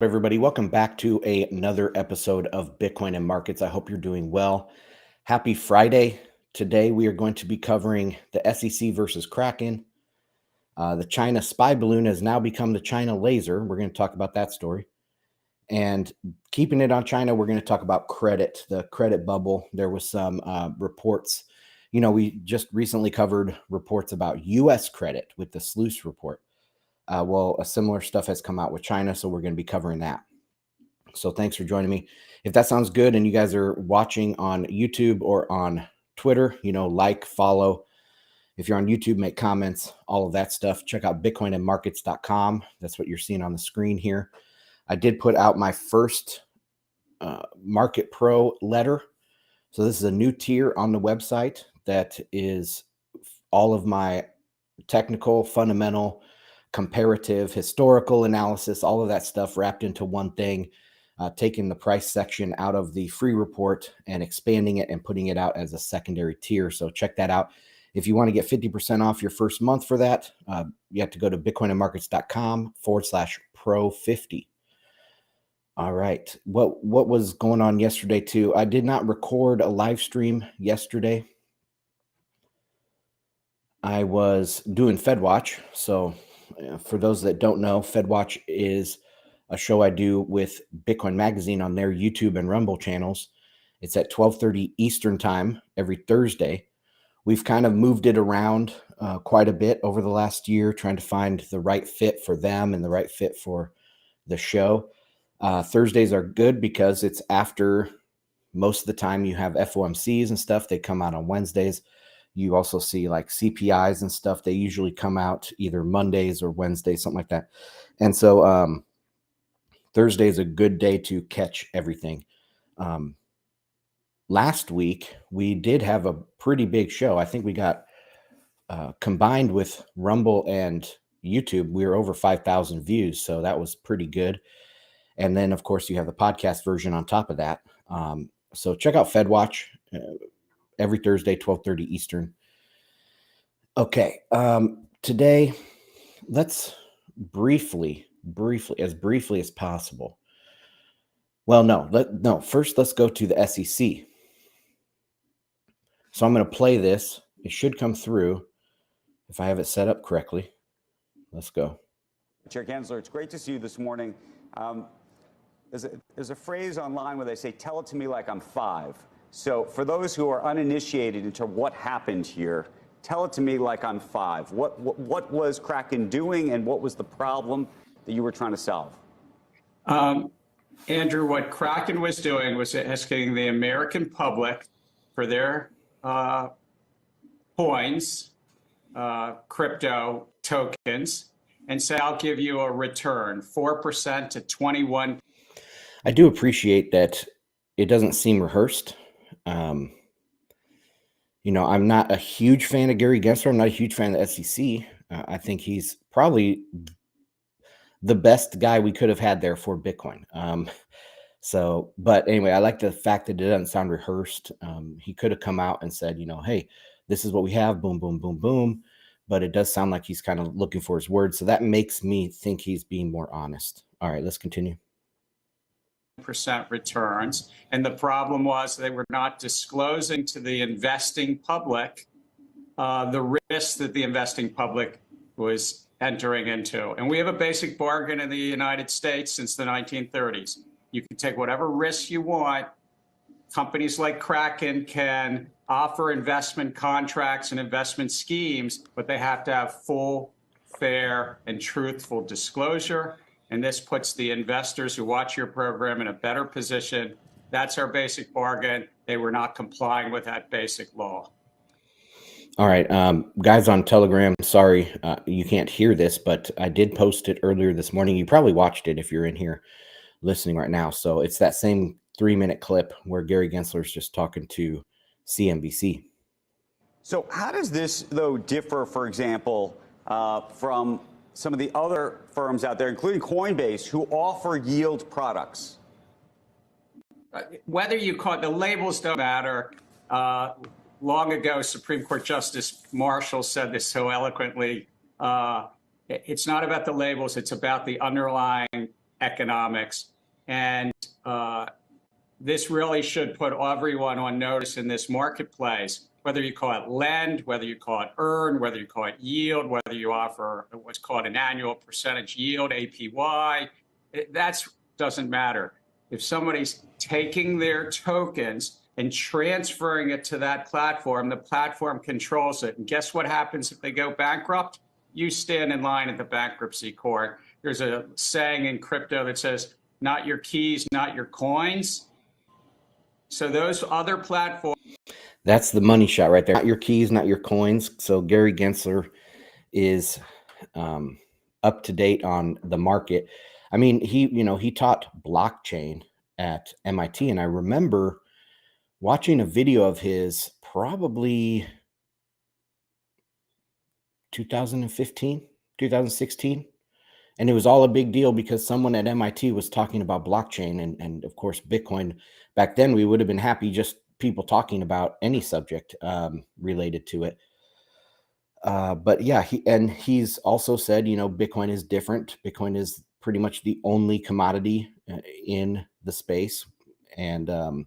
Everybody, welcome back to another episode of Bitcoin and Markets. I hope you're doing well. Happy Friday. Today we are going to be covering the SEC versus Kraken. The China spy balloon has now become the China laser. We're going to talk about that story. And keeping it on China, we're going to talk about credit, the credit bubble. There was some reports. We just recently covered reports about U.S. credit with the Sluice report. A similar stuff has come out with China, so we're going to be covering that. So thanks for joining me. If that sounds good and you guys are watching on YouTube or on Twitter, like, follow. If you're on YouTube, make comments, all of that stuff. Check out bitcoinandmarkets.com. That's what you're seeing on the screen here. I did put out my first Market Pro letter. So this is a new tier on the website that is all of my technical, fundamental, comparative, historical analysis, all of that stuff wrapped into one thing, taking the price section out of the free report and expanding it and putting it out as a secondary tier. So check that out. If you want to get 50% off your first month for that, you have to go to bitcoinandmarkets.com/pro50. All right. What was going on yesterday too? I did not record a live stream yesterday. I was doing FedWatch. So for those that don't know, FedWatch is a show I do with Bitcoin Magazine on their YouTube and Rumble channels. It's at 12:30 Eastern time every Thursday. We've kind of moved it around quite a bit over the last year, trying to find the right fit for them and the right fit for the show. Thursdays are good because it's after most of the time you have FOMCs and stuff. They come out on Wednesdays. You also see like CPIs and stuff. They usually come out either Mondays or Wednesdays, something like that. And so Thursday is a good day to catch everything. Last week, we did have a pretty big show. I think we got combined with Rumble and YouTube, we were over 5,000 views. So that was pretty good. And then, of course, you have the podcast version on top of that. So check out FedWatch every Thursday, 12:30 Eastern. Okay. Today, let's briefly, as briefly as possible. Well, no. First, let's go to the SEC. So I'm going to play this. It should come through if I have it set up correctly. Let's go. Chair Gensler, it's great to see you this morning. There's a phrase online where they say, "Tell it to me like I'm 5." So for those who are uninitiated into what happened here, tell it to me like I'm 5. What was Kraken doing, and what was the problem that you were trying to solve? Andrew, what Kraken was doing was asking the American public for their coins, crypto tokens, and say, I'll give you a return, 4% to 21. I do appreciate that it doesn't seem rehearsed. I'm not a huge fan of Gary Gensler. I'm not a huge fan of the SEC. I think he's probably the best guy we could have had there for Bitcoin. But anyway, I like the fact that it doesn't sound rehearsed. He could have come out and said, hey, this is what we have. Boom, boom, boom, boom. But it does sound like he's kind of looking for his words. So that makes me think he's being more honest. All right, let's continue. Percent returns. And the problem was they were not disclosing to the investing public the risk that the investing public was entering into. And we have a basic bargain in the United States since the 1930s. You can take whatever risks you want. Companies like Kraken can offer investment contracts and investment schemes, but they have to have full, fair, and truthful disclosure. And this puts the investors who watch your program in a better position. That's our basic bargain. They were not complying with that basic law. All right, guys on Telegram, sorry you can't hear this, but I did post it earlier this morning. You probably watched it if you're in here listening right now. So it's that same 3-minute clip where Gary Gensler is just talking to CNBC. So how does this, though, differ, for example, from some of the other firms out there, including Coinbase, who offer yield products? Whether you call it, the labels don't matter. Long ago, Supreme Court Justice Marshall said this so eloquently. It's not about the labels. It's about the underlying economics. And this really should put everyone on notice in this marketplace, whether you call it lend, whether you call it earn, whether you call it yield, whether you offer what's called an annual percentage yield, APY, that doesn't matter. If somebody's taking their tokens and transferring it to that platform, the platform controls it. And guess what happens if they go bankrupt? You stand in line at the bankruptcy court. There's a saying in crypto that says, not your keys, not your coins. So those other platforms. That's the money shot right there. Not your keys, not your coins. So Gary Gensler is up to date on the market. I mean, he taught blockchain at MIT, and I remember watching a video of his probably 2015, 2016. And it was all a big deal because someone at MIT was talking about blockchain and of course, Bitcoin. Back then, we would have been happy just people talking about any subject related to it. But yeah, he's also said, Bitcoin is different. Bitcoin is pretty much the only commodity in the space. And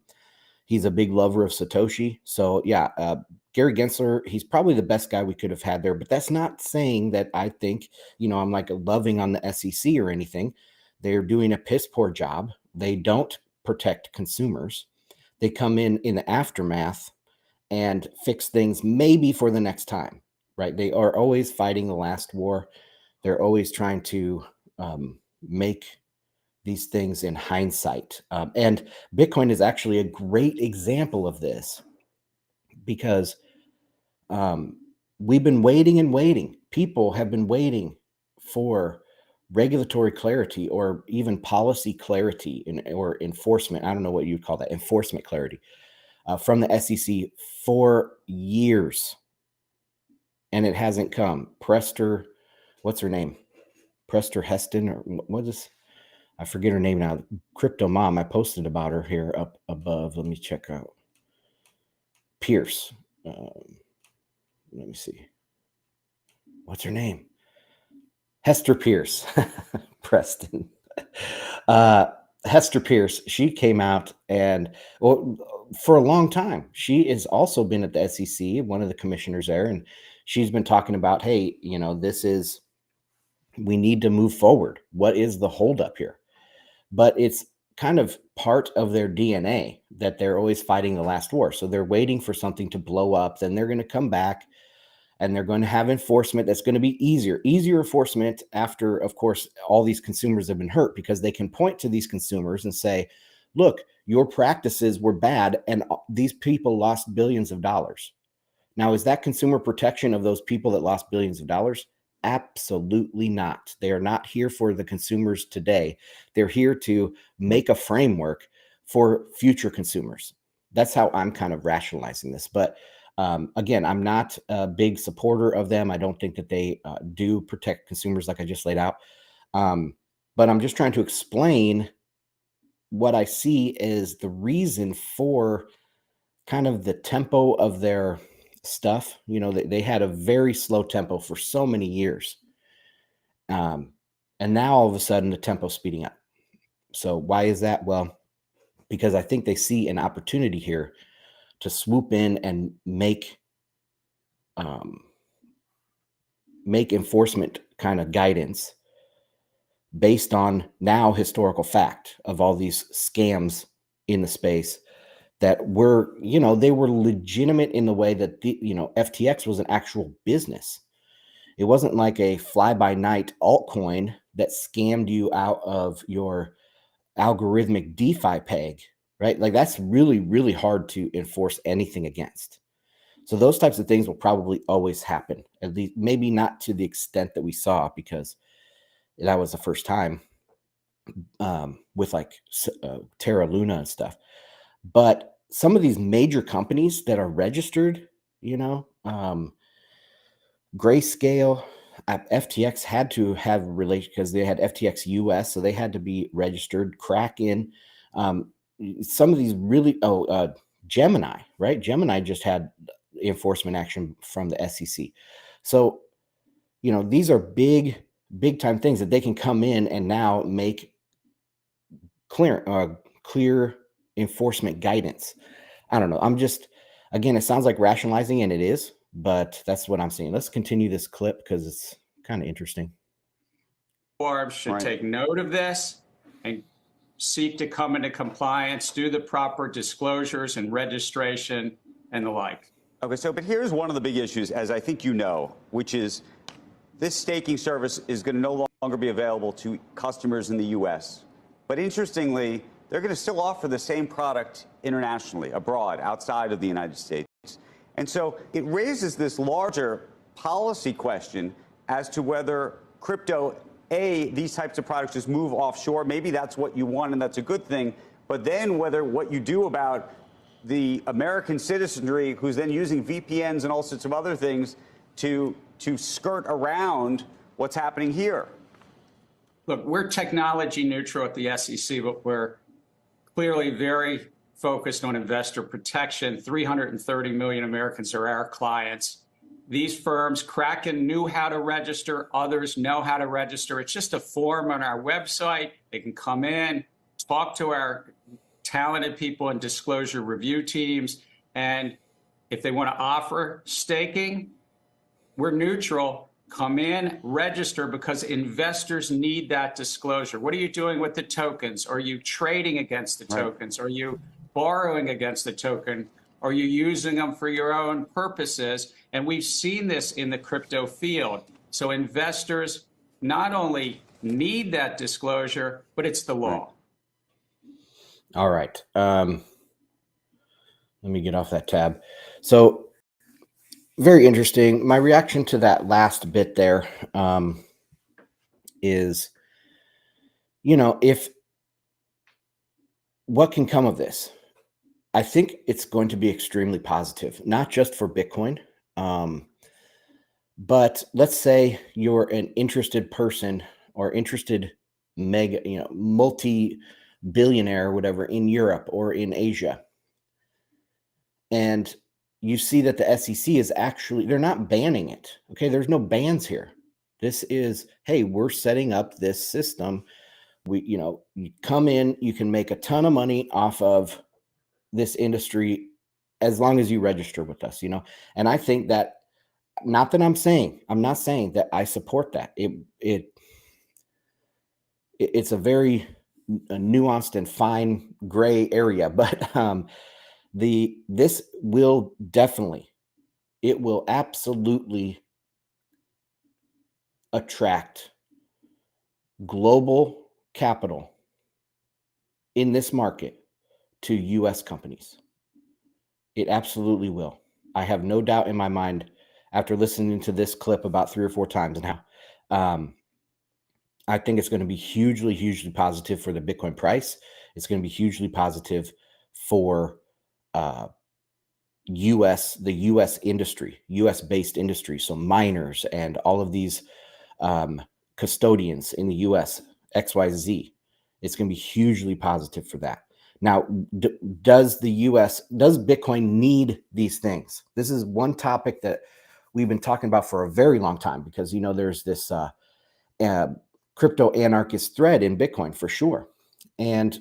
he's a big lover of Satoshi. So yeah, Gary Gensler, he's probably the best guy we could have had there. But that's not saying that I think, I'm like loving on the SEC or anything. They're doing a piss poor job. They don't protect consumers. They come in the aftermath and fix things maybe for the next time, right? They are always fighting the last war. They're always trying to make these things in hindsight. And Bitcoin is actually a great example of this because we've been waiting and waiting. People have been waiting for regulatory clarity or even policy clarity or enforcement. I don't know what you'd call that, enforcement clarity from the SEC for years. And it hasn't come. Prester, what's her name? Prester Heston, or what is, I forget her name now. Crypto Mom. I posted about her here up above. Let me check out. Pierce. Let me see. What's her name? Hester Pierce. Preston. Hester Pierce. She came out and, well, for a long time, she has also been at the SEC, one of the commissioners there, and she's been talking about, hey, we need to move forward. What is the holdup here? But it's kind of part of their DNA that they're always fighting the last war. So they're waiting for something to blow up. Then they're going to come back and they're going to have enforcement that's going to be easier enforcement after, of course, all these consumers have been hurt, because they can point to these consumers and say, look, your practices were bad and these people lost billions of dollars. Now, is that consumer protection of those people that lost billions of dollars? Absolutely not. They are not here for the consumers today. They're here to make a framework for future consumers. That's how I'm kind of rationalizing this. But again, I'm not a big supporter of them. I don't think that they do protect consumers like I just laid out. But I'm just trying to explain what I see as the reason for kind of the tempo of their stuff. They had a very slow tempo for so many years. And now all of a sudden the tempo's speeding up. So why is that? Well, because I think they see an opportunity here to swoop in and make enforcement kind of guidance based on now historical fact of all these scams in the space that were, they were legitimate in the way that FTX was an actual business. It wasn't like a fly-by-night altcoin that scammed you out of your algorithmic DeFi peg, right? Like that's really, really hard to enforce anything against. So those types of things will probably always happen, at least maybe not to the extent that we saw, because that was the first time with like Terra Luna and stuff. But some of these major companies that are registered, Grayscale, FTX had to have relation because they had FTX US, so they had to be registered. Kraken, some of these really, Gemini, right? Gemini just had enforcement action from the SEC. So, these are big time things that they can come in and now make clear enforcement guidance. I don't know. I'm just, again, it sounds like rationalizing, and it is, but that's what I'm seeing. Let's continue this clip because it's kind of interesting. Forbes should Right. take note of this and seek to come into compliance, do the proper disclosures and registration and the like. Okay, so but here's one of the big issues, as I think you know, which is this staking service is going to no longer be available to customers in the U.S. But interestingly, they're going to still offer the same product internationally, abroad, outside of the United States. And so it raises this larger policy question as to whether crypto, these types of products just move offshore. Maybe that's what you want, and that's a good thing. But then whether what you do about the American citizenry who's then using VPNs and all sorts of other things to skirt around what's happening here. Look, we're technology neutral at the SEC, but we're clearly very focused on investor protection. 330 million Americans are our clients. These firms, Kraken knew how to register, others know how to register. It's just a form on our website. They can come in, talk to our talented people in disclosure review teams, and if they want to offer staking, we're neutral. Come in, register, because investors need that disclosure. What are you doing with the tokens? Are you trading against the tokens? Are you borrowing against the token? Are you using them for your own purposes? And we've seen this in the crypto field. So investors not only need that disclosure, but it's the law. All right. Let me get off that tab. So very interesting. My reaction to that last bit there is, if what can come of this, I think it's going to be extremely positive, not just for Bitcoin. But let's say you're an interested person or interested multi-billionaire or whatever in Europe or in Asia. And you see that the SEC is actually, they're not banning it. Okay. There's no bans here. This is, hey, we're setting up this system. You come in, you can make a ton of money off of this industry as long as you register with us, and I think that, I'm not saying that I support that. It's a very nuanced and fine gray area, but this will absolutely attract global capital in this market to U.S. companies. It absolutely will. I have no doubt in my mind after listening to this clip about 3 or 4 times now. I think it's going to be hugely, hugely positive for the Bitcoin price. It's going to be hugely positive for the U.S. industry, U.S.-based industry. So miners and all of these custodians in the U.S., XYZ. It's going to be hugely positive for that. Now, does Bitcoin need these things? This is one topic that we've been talking about for a very long time because, there's this crypto anarchist thread in Bitcoin for sure. And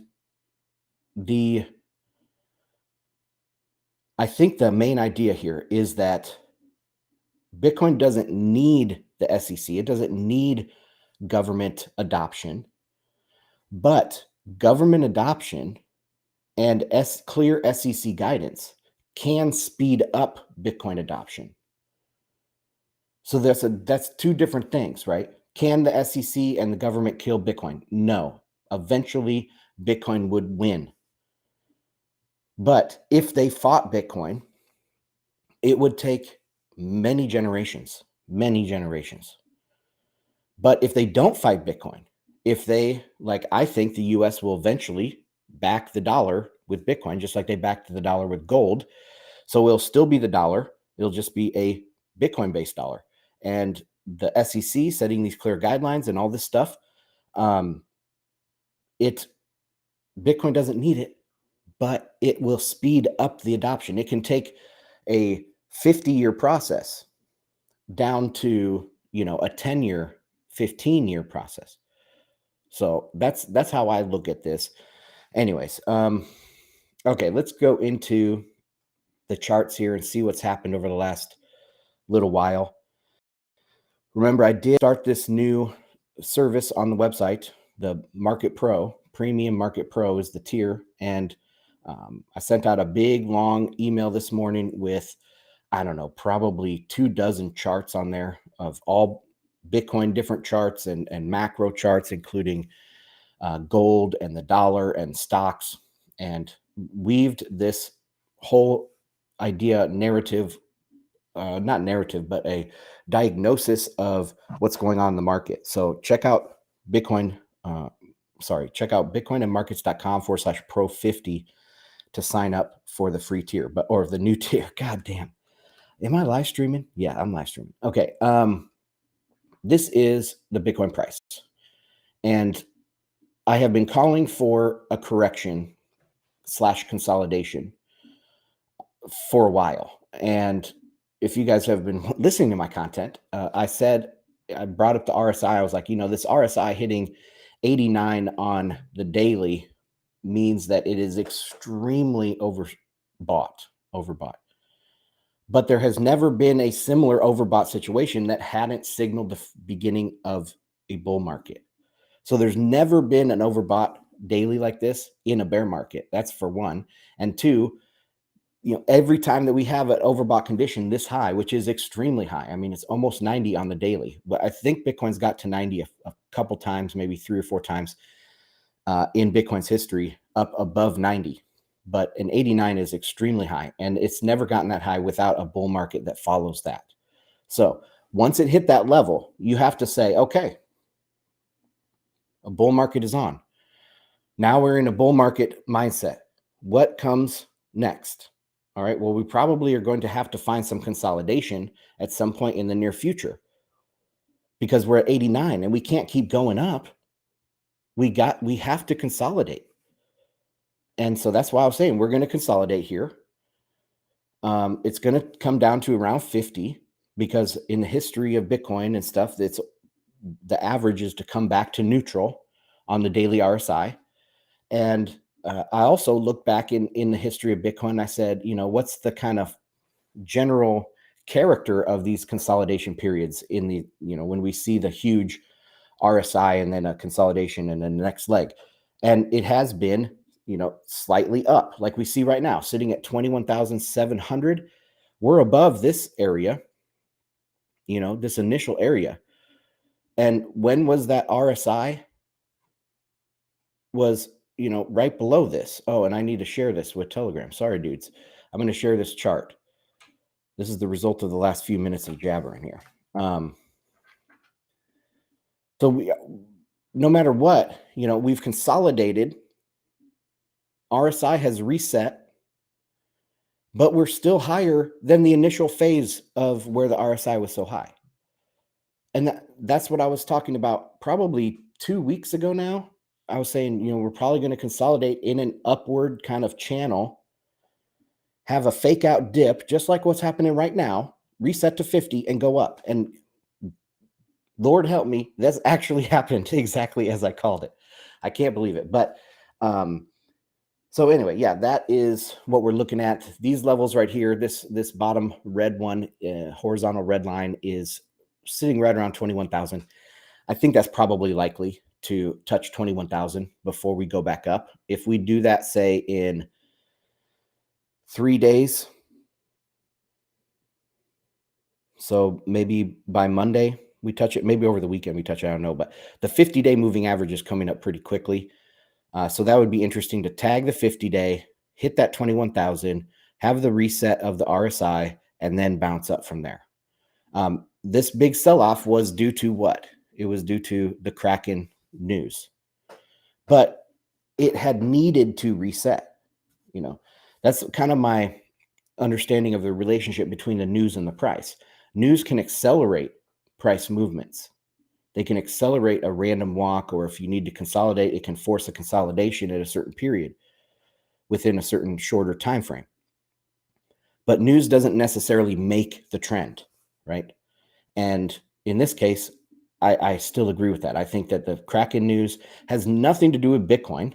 I think the main idea here is that Bitcoin doesn't need the SEC. It doesn't need government adoption, but government adoption and clear SEC guidance can speed up Bitcoin adoption. So that's 2 different things, right? Can the SEC and the government kill Bitcoin? No. Eventually, Bitcoin would win. But if they fought Bitcoin, it would take many generations. But if they don't fight Bitcoin, I think the US will eventually back the dollar with Bitcoin, just like they backed the dollar with gold. So it'll still be the dollar. It'll just be a Bitcoin-based dollar. And the SEC setting these clear guidelines and all this stuff, Bitcoin doesn't need it, but it will speed up the adoption. It can take a 50-year process down to, a 10-year, 15-year process. So that's how I look at this. Anyways, okay, let's go into the charts here and see what's happened over the last little while. Remember, I did start this new service on the website, the Market Pro. Premium Market Pro is the tier. And I sent out a big, long email this morning with, I don't know, probably 24 charts on there of all Bitcoin different charts and macro charts, including gold and the dollar and stocks, and weaved this whole idea not narrative, but a diagnosis of what's going on in the market. So check out Bitcoin. Check out bitcoinandmarkets.com/pro50 to sign up for the free tier, or the new tier. God damn. Am I live streaming? Yeah, I'm live streaming. Okay. This is the Bitcoin price. And I have been calling for a correction / consolidation for a while. And if you guys have been listening to my content, I brought up the RSI. I was like, this RSI hitting 89 on the daily means that it is extremely overbought. But there has never been a similar overbought situation that hadn't signaled the beginning of a bull market. So there's never been an overbought daily like this in a bear market. That's for one. And two, every time that we have an overbought condition this high, which is extremely high, I mean, it's almost 90 on the daily, but I think Bitcoin's got to 90 a couple times, maybe 3 or 4 times in Bitcoin's history, up above 90. But an 89 is extremely high, and it's never gotten that high without a bull market that follows that. So once it hit that level, you have to say, okay, a bull market is on. Now we're in a bull market mindset. What comes next? All right, well, we probably are going to have to find some consolidation at some point in the near future, because we're at 89 and we can't keep going up. We have to consolidate. And so that's why I was saying we're going to consolidate here. It's going to come down to around 50, because in the history of Bitcoin and stuff, the average is to come back to neutral on the daily RSI. And I also looked back in the history of Bitcoin. I said, what's the kind of general character of these consolidation periods in the, when we see the huge RSI and then a consolidation and then the next leg. And it has been, slightly up, like we see right now, sitting at 21,700. We're above this area, this initial area. And when was that RSI? Was, right below this. Oh, and I need to share this with Telegram. Sorry, dudes. I'm going to share this chart. This is the result of the last few minutes of jabbering here. So no matter what, we've consolidated. RSI has reset, but we're still higher than the initial phase of where the RSI was so high. And that's what I was talking about probably 2 weeks ago now. I was saying, we're probably going to consolidate in an upward kind of channel, have a fake out dip, just like what's happening right now, reset to 50 and go up. And Lord help me, that's actually happened exactly as I called it. I can't believe it. But so anyway, yeah, that is what we're looking at. These levels right here, this bottom red one, horizontal red line, is sitting right around 21,000. I think that's probably likely to touch 21,000 before we go back up. If we do that, say in 3 days, so maybe by Monday we touch it, maybe over the weekend we touch it, I don't know, but the 50-day moving average is coming up pretty quickly. So that would be interesting to tag the 50-day, hit that 21,000, have the reset of the RSI, and then bounce up from there. This big sell-off was due to what? It was due to the Kraken news. But it had needed to reset. That's kind of my understanding of the relationship between the news and the price. News can accelerate price movements. They can accelerate a random walk, or if you need to consolidate, it can force a consolidation at a certain period within a certain shorter time frame. But news doesn't necessarily make the trend, right? And in this case, I still agree with that. I think that the Kraken news has nothing to do with Bitcoin.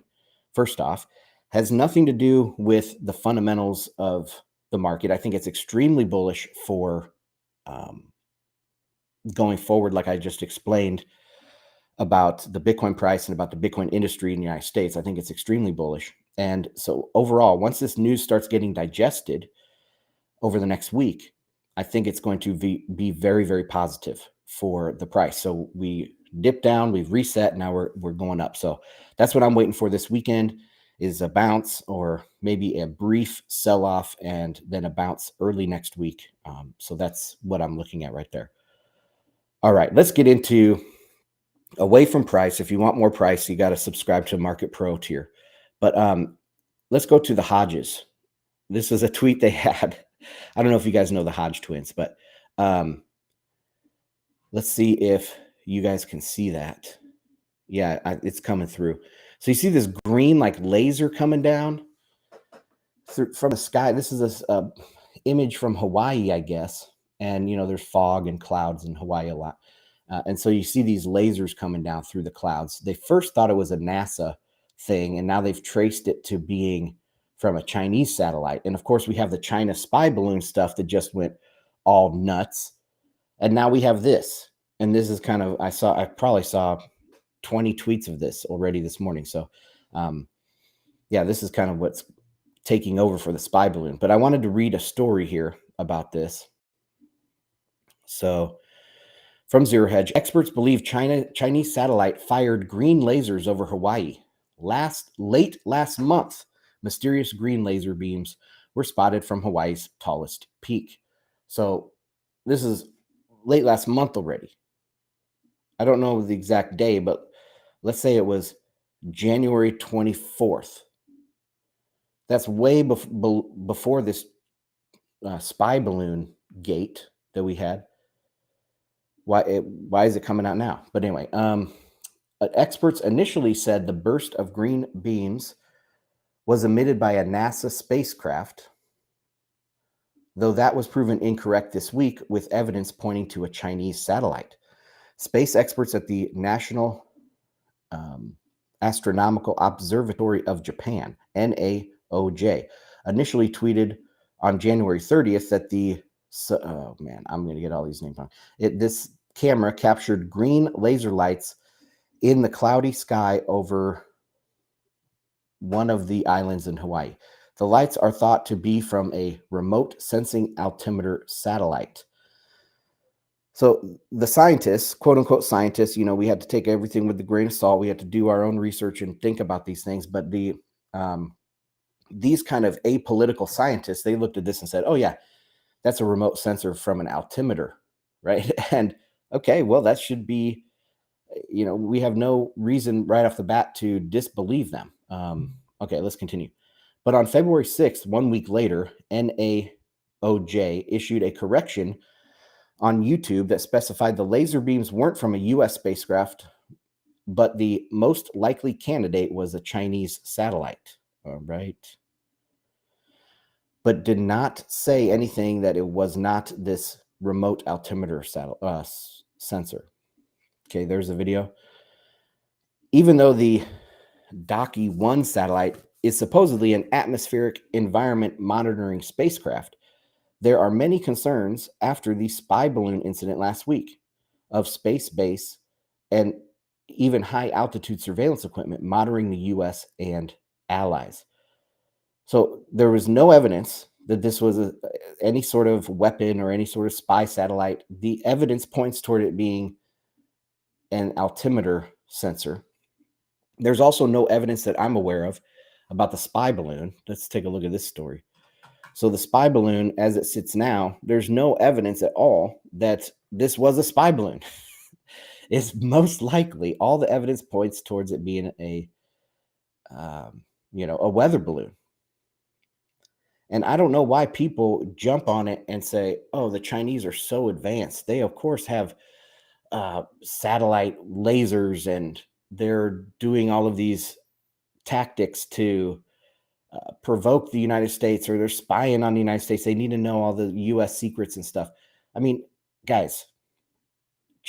first off, has nothing to do with the fundamentals of the market. I think it's extremely bullish for going forward, like I just explained about the Bitcoin price and about the Bitcoin industry in the United States. I think it's extremely bullish. And so overall, once this news starts getting digested over the next week, I think it's going to be very, very positive for the price. So we dipped down, we've reset, now we're going up. So that's what I'm waiting for this weekend, is a bounce or maybe a brief sell-off and then a bounce early next week. So that's what I'm looking at right there. All right, let's get into away from price. If you want more price, you got to subscribe to Market Pro tier. But let's go to the Hodges. This is a tweet they had. I don't know if you guys know the Hodge twins, but let's see if you guys can see that. Yeah, it's coming through. So you see this green like laser coming down from the sky. This is a image from Hawaii, I guess. And, you know, there's fog and clouds in Hawaii a lot. And so you see these lasers coming down through the clouds. They first thought it was a NASA thing, and now they've traced it to being from a Chinese satellite. And of course, we have the China spy balloon stuff that just went all nuts. And now we have this. And this is kind of, I probably saw 20 tweets of this already this morning. So, yeah, this is kind of what's taking over for the spy balloon. But I wanted to read a story here about this. So, from Zero Hedge, experts believe Chinese satellite fired green lasers over Hawaii. Late last month, mysterious green laser beams were spotted from Hawaii's tallest peak. So this is late last month already. I don't know the exact day, but let's say it was January 24th. That's way before this spy balloon gate that we had. Why is it coming out now? But anyway, experts initially said the burst of green beams was emitted by a NASA spacecraft, though that was proven incorrect this week with evidence pointing to a Chinese satellite. Space experts at the National Astronomical Observatory of Japan, NAOJ, initially tweeted on January 30th that oh man, I'm going to get all these names wrong. This camera captured green laser lights in the cloudy sky over one of the islands in Hawaii. The lights are thought to be from a remote sensing altimeter satellite. So the scientists, quote unquote scientists, you know, we had to take everything with a grain of salt. We had to do our own research and think about these things. But these kind of apolitical scientists, they looked at this and said, oh yeah, that's a remote sensor from an altimeter, right? And okay, well, that should be, you know, we have no reason right off the bat to disbelieve them. Okay, let's continue. But on February 6th, 1 week later, NAOJ issued a correction on YouTube that specified the laser beams weren't from a U.S. spacecraft, but the most likely candidate was a Chinese satellite. All right. But did not say anything that it was not this remote altimeter sensor. Okay, there's a video. Even though the Daki 1 satellite is supposedly an atmospheric environment monitoring spacecraft, there are many concerns after the spy balloon incident last week of space base and even high altitude surveillance equipment monitoring the U.S. and allies. So there was no evidence that this was any sort of weapon or any sort of spy satellite. The evidence points toward it being an altimeter sensor. There's also no evidence that I'm aware of about the spy balloon. Let's take a look at this story. So the spy balloon, as it sits now, there's no evidence at all that this was a spy balloon. It's most likely, all the evidence points towards it being a weather balloon. And I don't know why people jump on it and say, oh, the Chinese are so advanced. They, of course, have satellite lasers, and they're doing all of these tactics to provoke the United States, or they're spying on the United States. They need to know all the U.S. secrets and stuff. I mean, guys,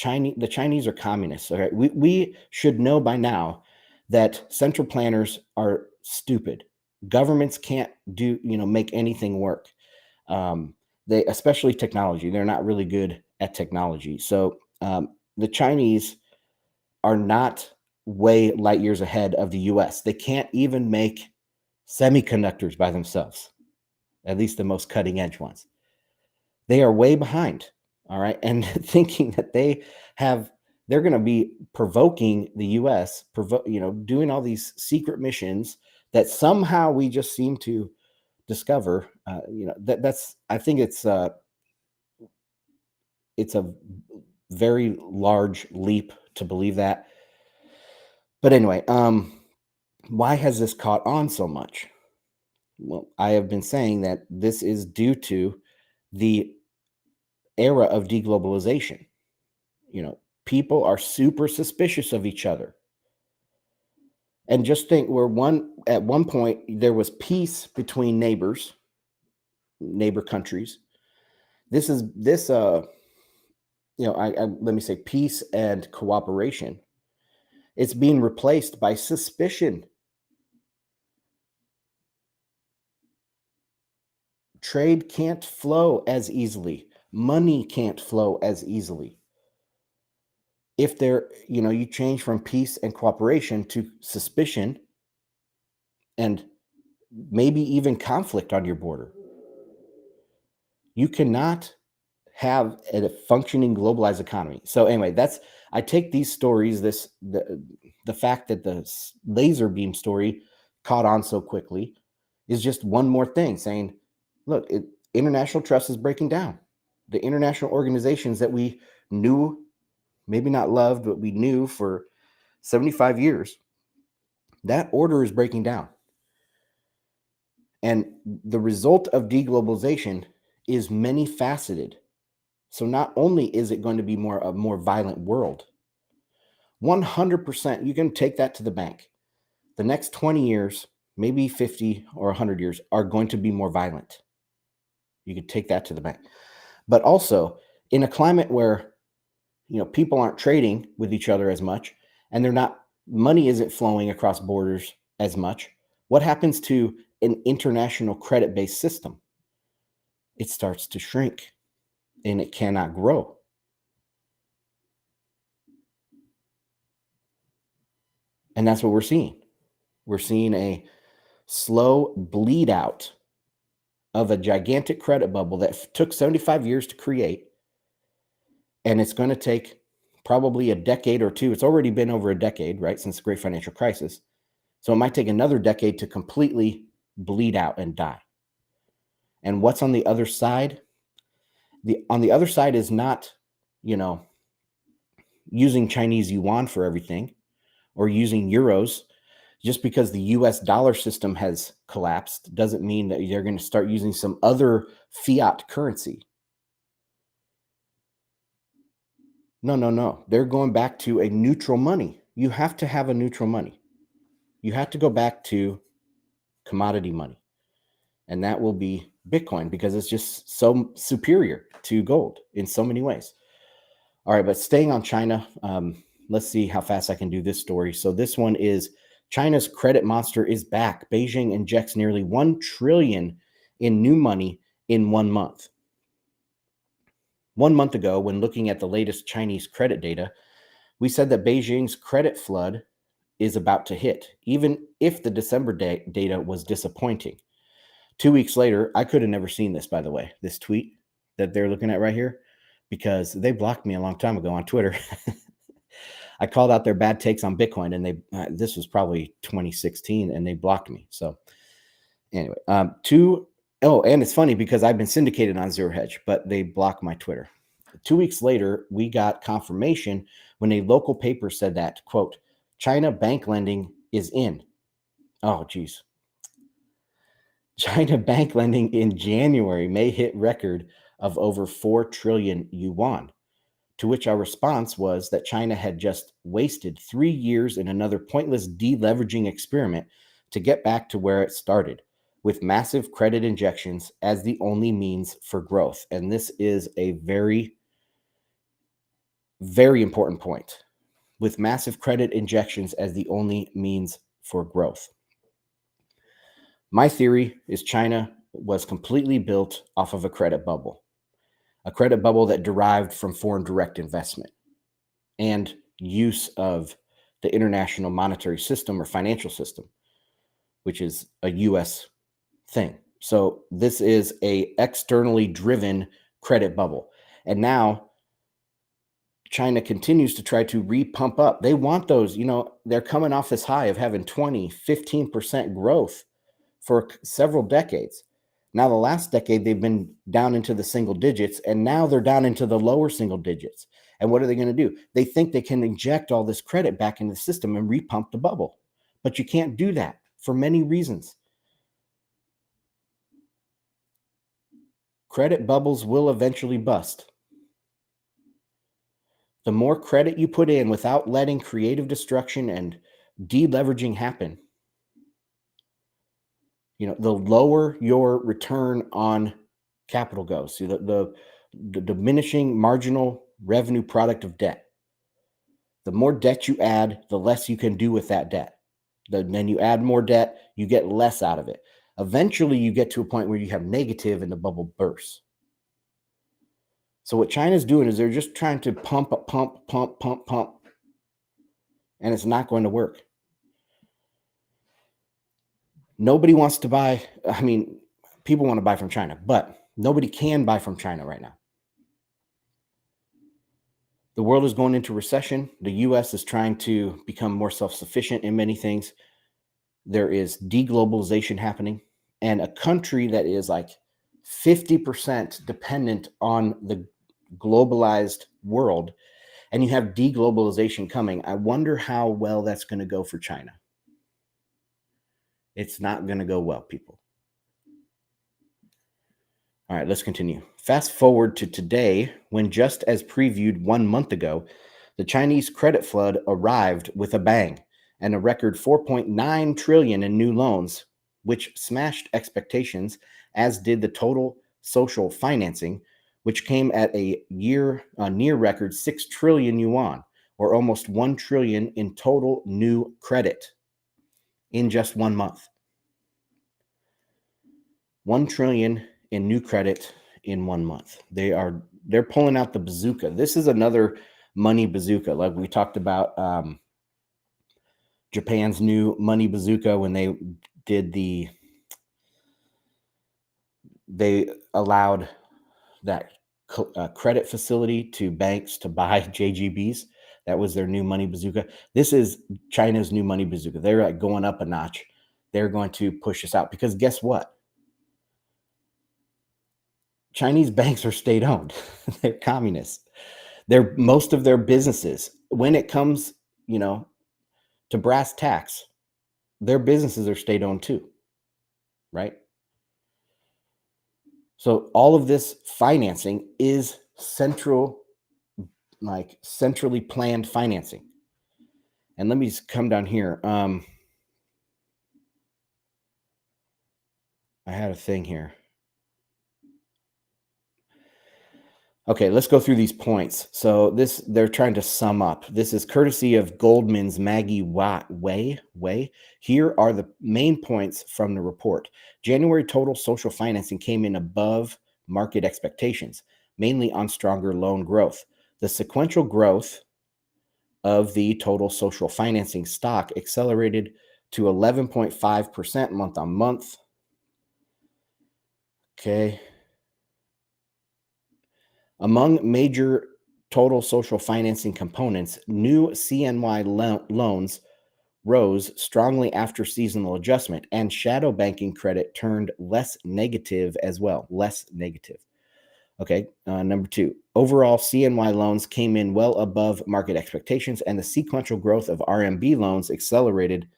the Chinese are communists. Okay? We should know by now that central planners are stupid. Governments can't make anything work. They, especially technology, they're not really good at technology. So the Chinese are not way light years ahead of the US. They can't even make semiconductors by themselves, at least the most cutting edge ones. They are way behind. All right. And thinking that they're going to be provoking the US, doing all these secret missions that somehow we just seem to discover, I think it's a very large leap to believe that. But anyway, why has this caught on so much? Well, I have been saying that this is due to the era of deglobalization. People are super suspicious of each other. And just think, at one point there was peace between neighbor countries. Let me say peace and cooperation. It's being replaced by suspicion. Trade can't flow as easily. Money can't flow as easily. If you change from peace and cooperation to suspicion and maybe even conflict on your border, you cannot have a functioning globalized economy. So anyway, I take these stories, the fact that the laser beam story caught on so quickly is just one more thing saying, look, international trust is breaking down. The international organizations that we knew, maybe not loved, but we knew for 75 years, that order is breaking down. And the result of deglobalization is many faceted. So not only is it going to be a more violent world, 100%, you can take that to the bank. The next 20 years, maybe 50 or 100 years, are going to be more violent. You could take that to the bank. But also, in a climate where people aren't trading with each other as much, and money isn't flowing across borders as much, what happens to an international credit-based system? It starts to shrink, and it cannot grow. And that's what we're seeing. We're seeing a slow bleed out of a gigantic credit bubble that took 75 years to create. And it's going to take probably a decade or two. It's already been over a decade, right, since the great financial crisis. So it might take another decade to completely bleed out and die. And what's on the other side? On the other side is not, using Chinese yuan for everything or using euros. Just because the US dollar system has collapsed doesn't mean that you're going to start using some other fiat currency. No. They're going back to a neutral money. You have to have a neutral money. You have to go back to commodity money. And that will be Bitcoin because it's just so superior to gold in so many ways. All right, but staying on China, let's see how fast I can do this story. So this one is China's credit monster is back. Beijing injects nearly 1 trillion in new money in 1 month. 1 month ago, when looking at the latest Chinese credit data, we said that Beijing's credit flood is about to hit, even if the December data was disappointing. 2 weeks later, I could have never seen this, by the way, this tweet that they're looking at right here, because they blocked me a long time ago on Twitter. I called out their bad takes on Bitcoin, and this was probably 2016, and they blocked me. So anyway, and it's funny because I've been syndicated on Zero Hedge, but they blocked my Twitter. 2 weeks later, we got confirmation when a local paper said that, quote, China bank lending is in. Oh, geez. China bank lending in January may hit record of over 4 trillion yuan, to which our response was that China had just wasted 3 years in another pointless deleveraging experiment to get back to where it started, with massive credit injections as the only means for growth. And this is a very, very important point. With massive credit injections as the only means for growth. My theory is China was completely built off of a credit bubble that derived from foreign direct investment and use of the international monetary system or financial system, which is a US thing. So this is a externally driven credit bubble. And now China continues to try to repump up. They want those, they're coming off this high of having 20, 15% growth for several decades. Now, the last decade, they've been down into the single digits, and now they're down into the lower single digits. And what are they going to do? They think they can inject all this credit back into the system and repump the bubble. But you can't do that for many reasons. Credit bubbles will eventually bust. The more credit you put in without letting creative destruction and deleveraging happen, the lower your return on capital goes. So the diminishing marginal revenue product of debt. The more debt you add, the less you can do with that debt. Then you add more debt, you get less out of it. Eventually, you get to a point where you have negative and the bubble bursts. So what China's doing is they're just trying to pump, and it's not going to work. Nobody wants to buy. I mean, people want to buy from China, but nobody can buy from China right now. The world is going into recession. The U.S. is trying to become more self-sufficient in many things. There is deglobalization happening, and a country that is like 50% dependent on the globalized world, and you have deglobalization coming. I wonder how well that's going to go for China. It's not going to go well, people. All right, let's continue. Fast forward to today, when just as previewed 1 month ago, the Chinese credit flood arrived with a bang and a record 4.9 trillion in new loans, which smashed expectations, as did the total social financing, which came at a near record 6 trillion yuan, or almost 1 trillion in total new credit in just 1 month. 1 trillion in new credit in 1 month. They're pulling out the bazooka. This is another money bazooka. Like we talked about Japan's new money bazooka when they allowed that credit facility to banks to buy JGBs. That was their new money bazooka. This is China's new money bazooka. They're like going up a notch. They're going to push us out because guess what? Chinese banks are state-owned. They're communists. Most of their businesses, when it comes, to brass tacks, their businesses are state-owned too, right? So all of this financing is centrally planned financing. And let me just come down here. I had a thing here. Okay, let's go through these points. So they're trying to sum up. This is courtesy of Goldman's Maggie Wei. Here are the main points from the report. January total social financing came in above market expectations, mainly on stronger loan growth. The sequential growth of the total social financing stock accelerated to 11.5% month on month. Okay. Among major total social financing components, new CNY loans rose strongly after seasonal adjustment, and shadow banking credit turned less negative as well. Less negative. Okay, number 2. Overall, CNY loans came in well above market expectations, and the sequential growth of RMB loans accelerated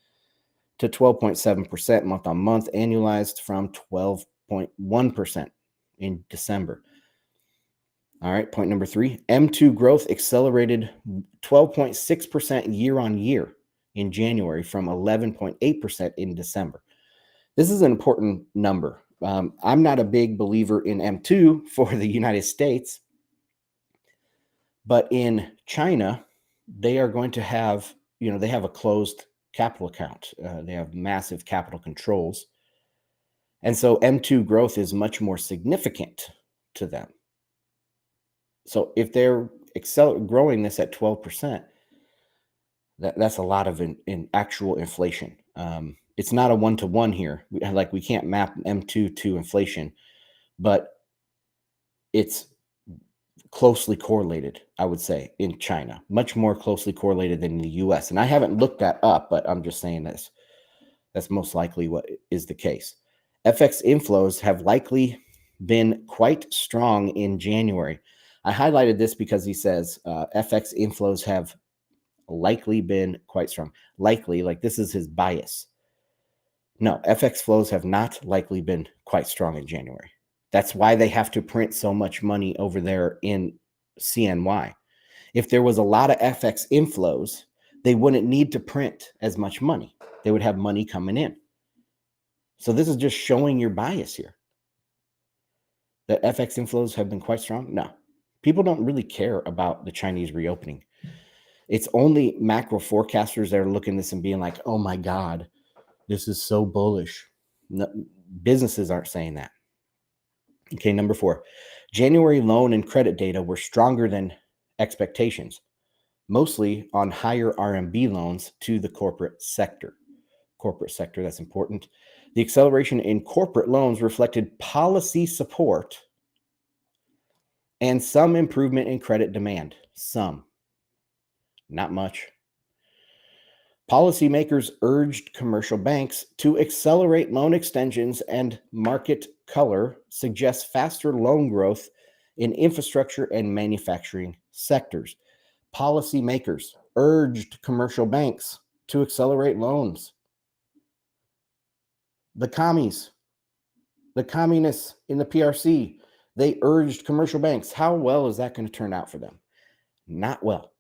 to 12.7% month on month, annualized from 12.1% in December. All right, point number 3, M2 growth accelerated 12.6% year on year in January from 11.8% in December. This is an important number. I'm not a big believer in M2 for the United States, but in China, they are going to have, they have a closed capital account. They have massive capital controls. And so M2 growth is much more significant to them. So if they're growing this at 12%, that's a lot of in actual inflation. It's not a one-to-one here. We can't map M2 to inflation, but it's closely correlated, I would say, in China, much more closely correlated than in the US. And I haven't looked that up, but I'm just saying this. That's most likely what is the case. FX inflows have likely been quite strong in January. I highlighted this because he says FX inflows have likely been quite strong. Likely, like this is his bias. No, FX flows have not likely been quite strong in January. That's why they have to print so much money over there in CNY. If there was a lot of FX inflows, they wouldn't need to print as much money. They would have money coming in. So this is just showing your bias here. That FX inflows have been quite strong? No. People don't really care about the Chinese reopening. It's only macro forecasters that are looking at this and being like, oh my God, this is so bullish. No, businesses aren't saying that. Okay, number 4. January loan and credit data were stronger than expectations, mostly on higher RMB loans to the corporate sector. Corporate sector, that's important. The acceleration in corporate loans reflected policy support and some improvement in credit demand. Some, not much. Policymakers urged commercial banks to accelerate loan extensions, and market color suggests faster loan growth in infrastructure and manufacturing sectors. Policymakers urged commercial banks to accelerate loans. The communists in the PRC, they urged commercial banks. How well is that going to turn out for them? Not well.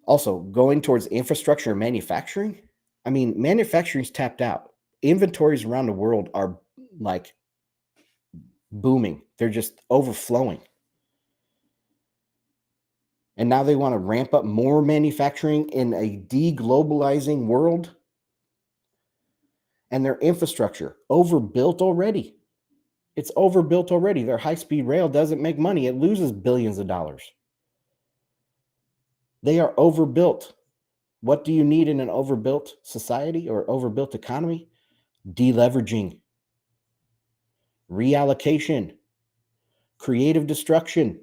Also, going towards infrastructure and manufacturing. I mean, manufacturing's tapped out. Inventories around the world are like booming. They're just overflowing. And now they want to ramp up more manufacturing in a deglobalizing world. And their infrastructure overbuilt already. It's overbuilt already. Their high-speed rail doesn't make money. It loses billions of dollars. They are overbuilt. What do you need in an overbuilt society or overbuilt economy? Deleveraging, reallocation, creative destruction.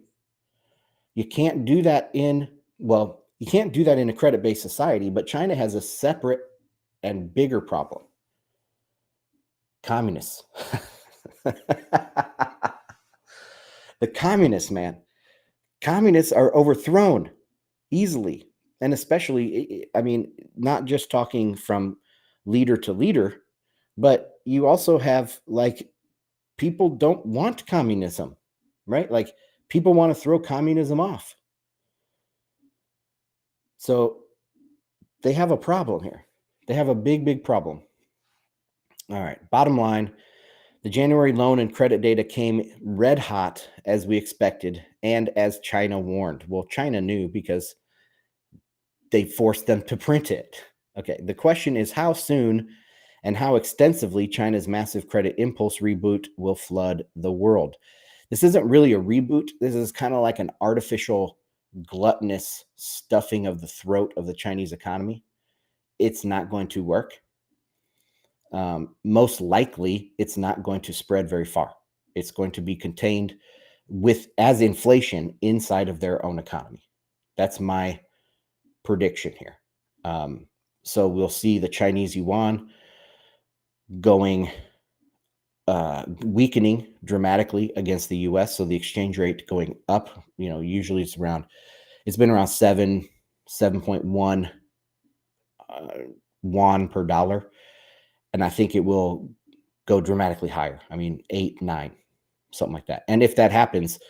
You can't do that in a credit-based society, but China has a separate and bigger problem. Communists. The communists, man. Communists are overthrown easily. And especially, I mean, not just talking from leader to leader, but you also have like people don't want communism, right? Like people want to throw communism off. So they have a problem here. They have a big, big problem. All right. Bottom line, the January loan and credit data came red hot as we expected and as China warned. Well, China knew because they forced them to print it. Okay. The question is how soon and how extensively China's massive credit impulse reboot will flood the world. This isn't really a reboot. This is kind of like an artificial gluttonous stuffing of the throat of the Chinese economy. It's not going to work. Most likely, it's not going to spread very far. It's going to be contained as inflation inside of their own economy. That's my prediction here. So we'll see the Chinese yuan weakening dramatically against the US. So the exchange rate going up, usually it's been around 7.1 yuan per dollar. And I think it will go dramatically higher. I mean, 8, 9, something like that. And if that happens,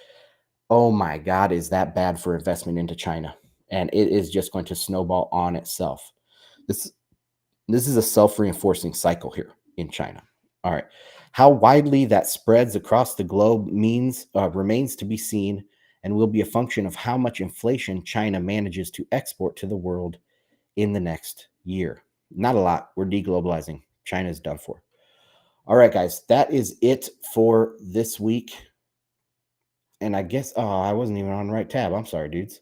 oh my God, is that bad for investment into China? And it is just going to snowball on itself. This is a self-reinforcing cycle here in China. All right. How widely that spreads across the globe remains to be seen and will be a function of how much inflation China manages to export to the world in the next year. Not a lot. We're deglobalizing. China is done for. All right, guys, that is it for this week. And I guess, I wasn't even on the right tab. I'm sorry, dudes.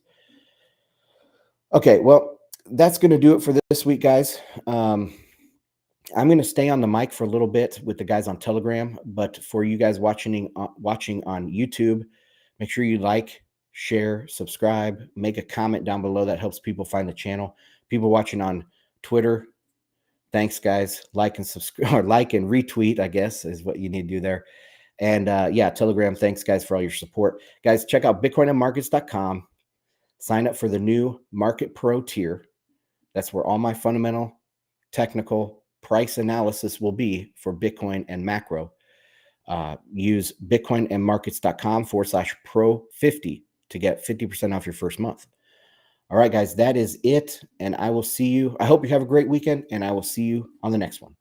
Okay, well, that's going to do it for this week, guys. I'm going to stay on the mic for a little bit with the guys on Telegram, but for you guys watching on YouTube, make sure you like, share, subscribe, make a comment down below. That helps people find the channel. People watching on Twitter, thanks, guys. Like and subscribe, or like and retweet, I guess, is what you need to do there. And yeah, Telegram, thanks, guys, for all your support. Guys, check out bitcoinandmarkets.com. Sign up for the new Market Pro tier. That's where all my fundamental, technical, price analysis will be for Bitcoin and macro. Use bitcoinandmarkets.com/pro50 to get 50% off your first month. All right, guys, that is it. And I will see you. I hope you have a great weekend, and I will see you on the next one.